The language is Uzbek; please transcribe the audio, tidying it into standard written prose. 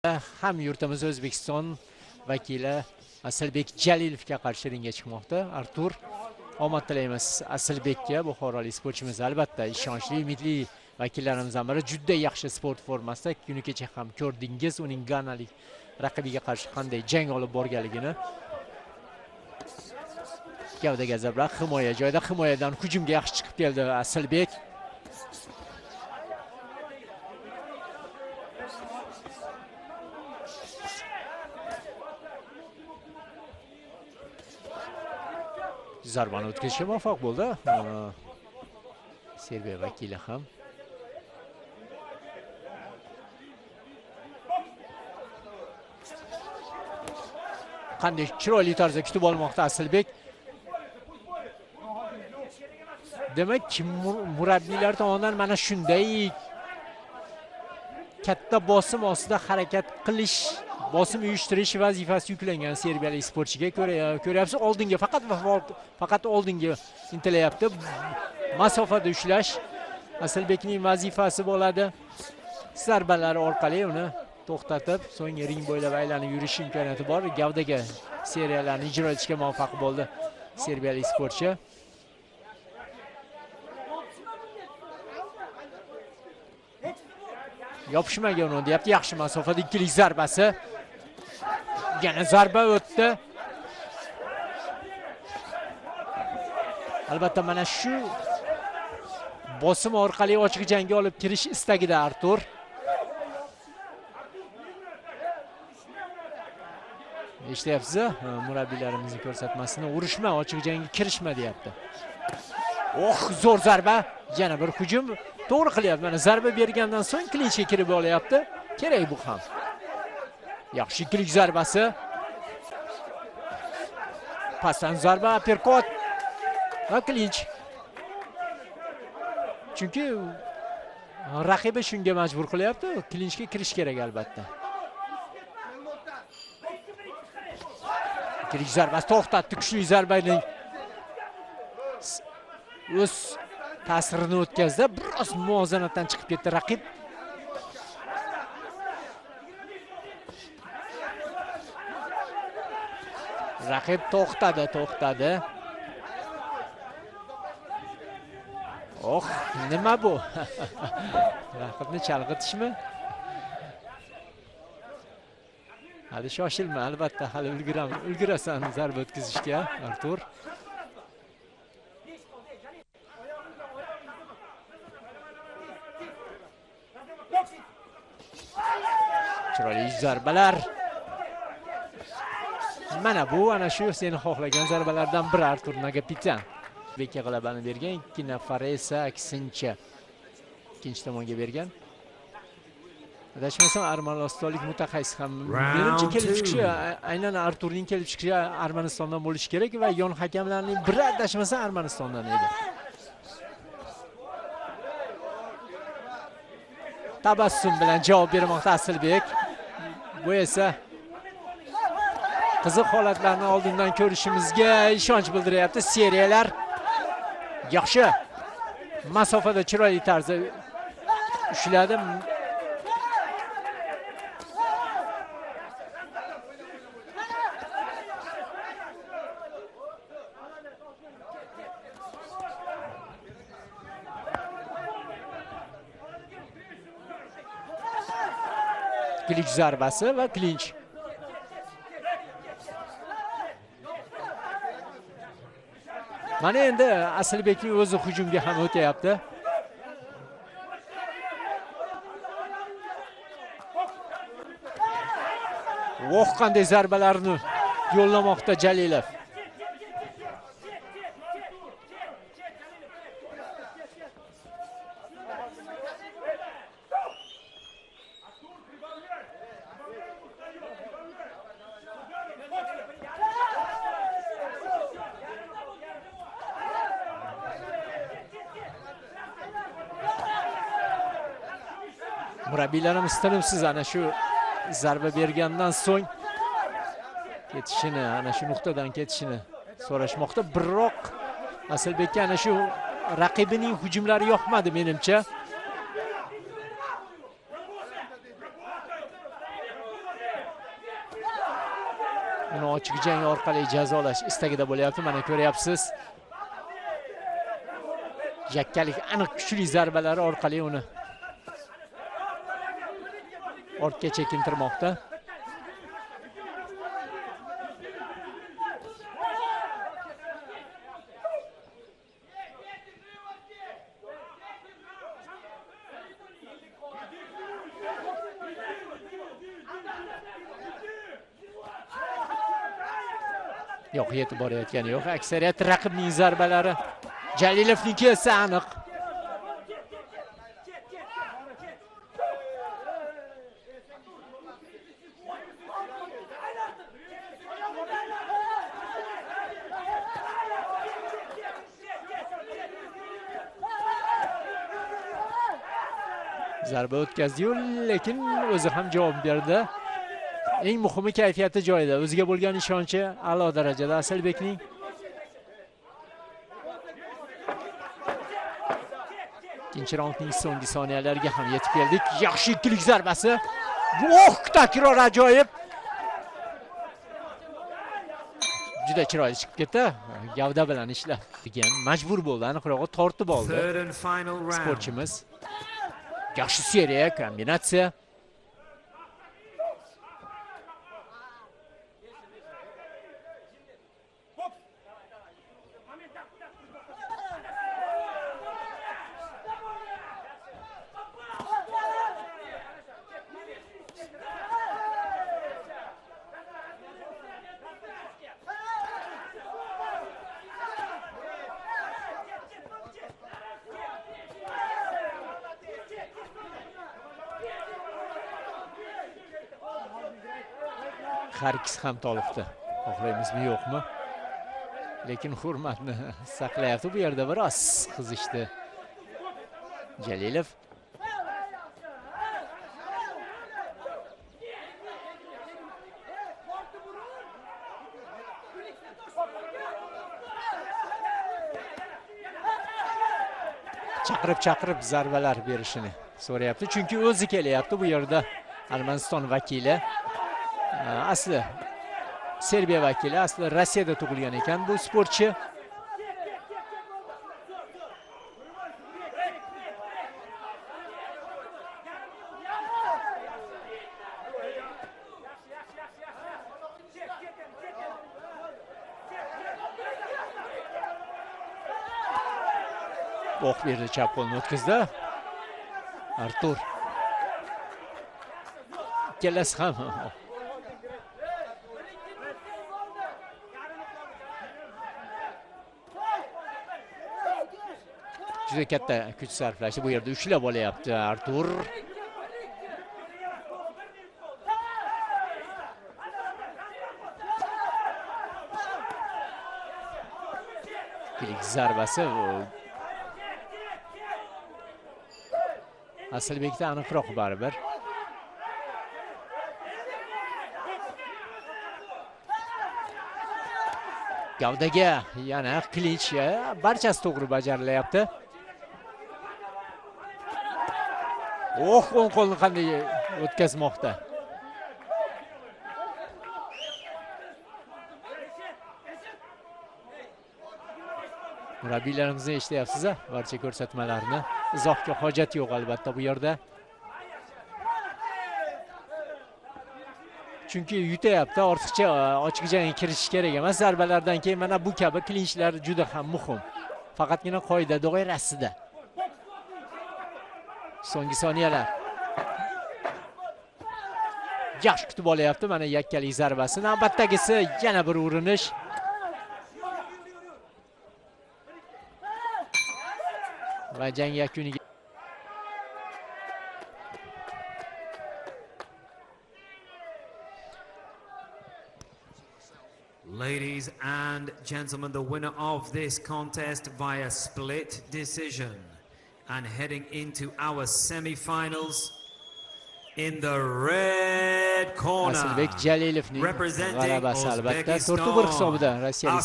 ham yurtimiz O'zbekiston vakili Asilbek Jalilovga qarshi ringga chiqmoqda. Artur, omad tilaymiz Asilbekka, buxorolik sportchimiz. Albatta ishonchli, umidli vakillarimizdan biri. Juda yaxshi sport formasida. Kuni kecha ham ko'rdingiz uning ganalik raqibiga qarshi qanday jang olib borganligini. Gavdaga zarba, himoya joyida, himoyadan hujumga yaxshi chiqib keldi Asilbek. Zarbani o'tkazishga muvaffaq bo'ldi. Serbiya vakili ham. Qanday chiroyli tarzda kutib olmoqda Asilbek. Demak, murabbiylar tomonidan mana shunday katta bosim ostida harakat qilish, bosim uyushtirish vazifasi yuklangan serbiyalik sportchiga ko'ryapsiz, oldinga faqat oldinga intilayapti. Masofada ushlash Asilbekning vazifasi bo'ladi. Zarbalar orqali uni to'xtatib, so'ng ring bo'ylab aylanib yurish imkoniyati bor. Gavdaga seriyalarni ijro etishga muvaffaq bo'ldi serbiyalik sportchi. Yopishmagan uni deyapti. Yaxshi masofada ikkilik zarbasi. Yana zarba o'tdi. Albatta mana shu bosim orqali ochiq jangga olib kirish istagida Artur. Eshityapsiz, murabbiylarimizning ko'rsatmasini urushma, ochiq jangga kirishma deyapti. Zo'r zarba, yana bir hujum. To'g'ri qilyapti. Mana zarba bergandan so'ng klinchga kirib olyapti. Kerak bu ham. Yaxshi ikkilik zarbasi. Pasdan zarba, uppercut va klinch. Chunki raqibi shunga majbur qilyapti. Klinchga kirish kerak albatta. Ikkilik zarbasi to'xtatdi. Kuchli zarbaning o'z ta'sirini o'tkazdi. Biroz muvozanatdan chiqib ketdi raqib. Raqib to'xtadi. Nima bu? Raqibni chalg'itishmi? Hali shoshilma, albatta hali ulgurasan zarba o'tkazishga, Artur. Chiroyli zarbalar. Mana bu ana shu seni xohlagan zarbalardan biri Artur Nagapitan. Bekka g'alabani bergan, ikki nafar esa aksincha ikkinchi tomonga bergan. Adashmasam Armanistonlik mutaxassis ham menimcha kelib chiqishi aynan Arturning kelib chiqishi Armanistondan bo'lishi kerak va yon hakamlarning biri adashmasa Armanistondan edi. Tabassum bilan javob bermoqda Asilbek. Bu esa qiziq holatlarni oldindan ko'rishimizga ishonch bildiryapti. Seriyalar yaxshi masofada chiroyli tarzda ushladi. Ikkilik zarbasi va klinch. Mana endi Asilbekning o'zi hujumga ham o'tyapti. Qanday zarbalarni yo'llamoqda Jalilov. Murabbiylarimiz tinimsiz ana shu zarba bergandan so'ng ketishini, ana shu nuqtadan ketishini so'rashmoqda. Biroq Asilbekka ana shu raqibining hujumlari yoqmadi menimcha. uni ochiq jang orqali jazolash istagida bo'lyapti. Mana ko'ryapsiz. Yakkalik aniq kuchli zarbalari orqali uni ortga chekintirmoqda. Yo'q, yetib borayotgani yo'q. Aksariyat raqibning zarbalari Jalilovniki esa aniq. Zarba o'tkazdi-yu, lekin o'zi ham javob berdi. Eng muhimi kayfiyati joyida. O'ziga bo'lgan ishonchi a'lo darajada Asalbekning. Ikkinchi raundning so'nggi soniyalariga ham yetib keldik. Yaxshi ikkilik zarbasi. Takror ajoyib. Juda chiroyli chiqib ketdi. Gavda bilan ishlab degan majbur bo'ldi. Aniqrog'i tortib oldi sportchimiz. Yaxshi seriya, kombinatsiya. Har ikkisi ham tolibdi. Xohlaymizmi yo'qmi? Lekin hurmatni saqlayapti. Bu yerda biroz qizishdi Jalilov. Chaqirib zarbalar berishini so'rayapti. Chunki o'zi kelyapti bu yerda. Armaniston vakili. Asli Serbiya vakili, asli Rossiyada tug'ilgan ekan bu sportchi. O'q berdi, chap qo'lni o'tkazdi. Artur. Ikkalasi ham juda katta kuch sarflashi bu yerda ushlab olyapti Artur. Kilik zarbasi Asalbekda aniqroq baribir. Gavdaga yana klinch, barchasi to'g'ri bajarilyapti. O'ng qo'lni qanday o'tkazmoqda. Murabbiylarimizni eshityapsiz-a? Barcha ko'rsatmalarni. Izohga hojat yo'q albatta bu yerda. Chunki yutayapti, ortiqcha ochiq jangga kirish kerak emas. Zarbalardan keyin mana bu kabi klinchlar juda ham muhim. Faqatgina qoida doirasida. So'nggi soniyalar. Yaxshi kutib olyapti mana yakkalik zarbasi. Navbatdagisi yana bir urinish. Va jang yakuniga Ladies and gentlemen, the winner of this contest via split decision and heading into our semi-finals in the red corner, Asalbek Jalilovning g'alabasi albatta 4-1 hisobida Rossiyalik